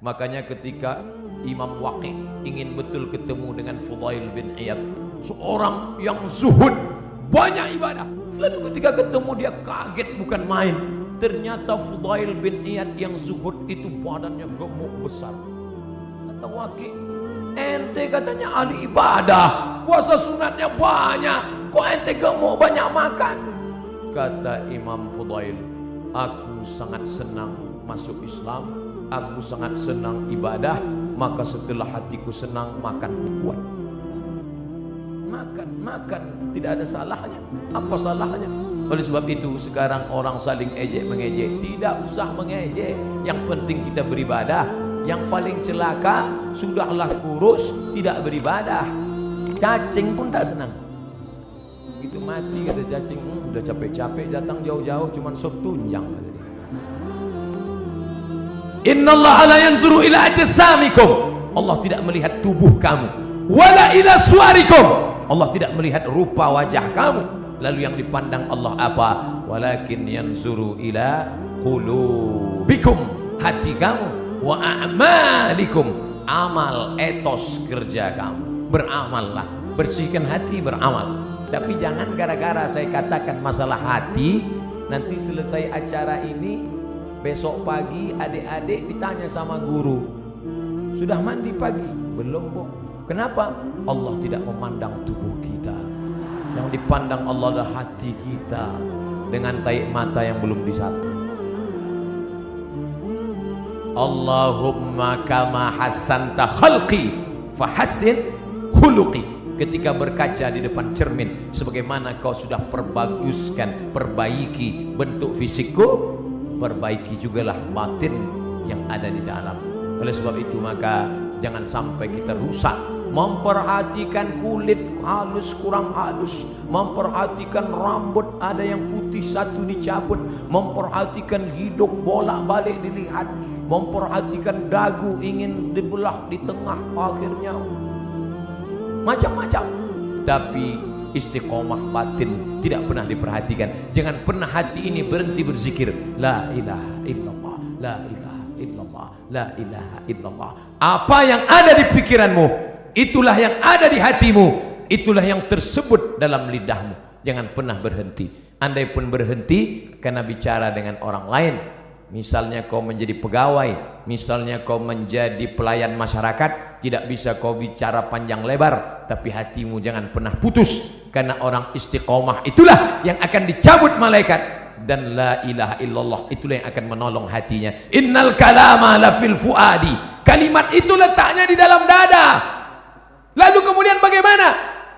Makanya ketika Imam Waqi ingin betul ketemu dengan Fudail bin Iyad, seorang yang zuhud, banyak ibadah, lalu ketika ketemu dia kaget bukan main. Ternyata Fudail bin Iyad yang zuhud itu badannya gemuk besar. Kata Waqi, ente katanya ahli ibadah, puasa sunatnya banyak, kok ente gemuk banyak makan? Kata Imam Fudail, aku sangat senang masuk Islam, aku sangat senang ibadah, maka setelah hatiku senang, makanku kuat. Makan tidak ada salahnya. Apa salahnya? Oleh sebab itu sekarang orang saling ejek mengejek. Tidak usah mengejek, yang penting kita beribadah. Yang paling celaka, sudahlah kurus tidak beribadah. Cacing pun tak senang. Begitu mati kata cacing, udah capek-capek datang jauh-jauh cuman sop tunjang. Innallaha la yanzuru ila ajsamikum. Allah tidak melihat tubuh kamu. Wala ila suwarikum. Allah tidak melihat rupa wajah kamu. Lalu yang dipandang Allah apa? Walakin yanzuru ila qulubikum, hati kamu, wa a'malikum, amal, etos kerja kamu. Beramallah, bersihkan hati, beramal. Tapi jangan gara-gara saya katakan masalah hati, nanti selesai acara ini, besok pagi adik-adik ditanya sama guru, sudah mandi pagi? Belum, Bu. Kenapa? Allah tidak memandang tubuh kita. Yang dipandang Allah adalah hati kita dengan taik mata yang belum disapu. Allahumma kama hassanta khalqi fahassin khuluqi. Ketika berkaca di depan cermin, sebagaimana kau sudah perbaguskan, perbaiki bentuk fisikku, perbaiki jugalah batin yang ada di dalam. Oleh sebab itu maka jangan sampai kita rusak memperhatikan kulit halus kurang halus, memperhatikan rambut ada yang putih satu dicabut, memperhatikan hidung bolak-balik dilihat, memperhatikan dagu ingin dibelah di tengah, akhirnya macam-macam. Tapi istiqomah batin tidak pernah diperhatikan. Jangan pernah hati ini berhenti berzikir la ilaha illallah, la ilaha illallah, la ilaha illallah. Apa yang ada di pikiranmu, itulah yang ada di hatimu, itulah yang tersebut dalam lidahmu. Jangan pernah berhenti. Andai pun berhenti karena bicara dengan orang lain, misalnya kau menjadi pegawai, misalnya kau menjadi pelayan masyarakat, tidak bisa kau bicara panjang lebar, tapi hatimu jangan pernah putus, karena orang istiqomah itulah yang akan dicabut malaikat. Dan la ilaha illallah itulah yang akan menolong hatinya. Innal kalama la fil fuadi, kalimat itu letaknya di dalam dada. Lalu kemudian bagaimana?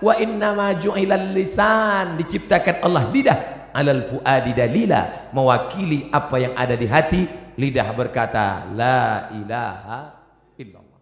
Wa innama ju'ilal lisan, diciptakan Allah lidah, alal fuadi dalila, mewakili apa yang ada di hati. Lidah berkata la ilaha illallah.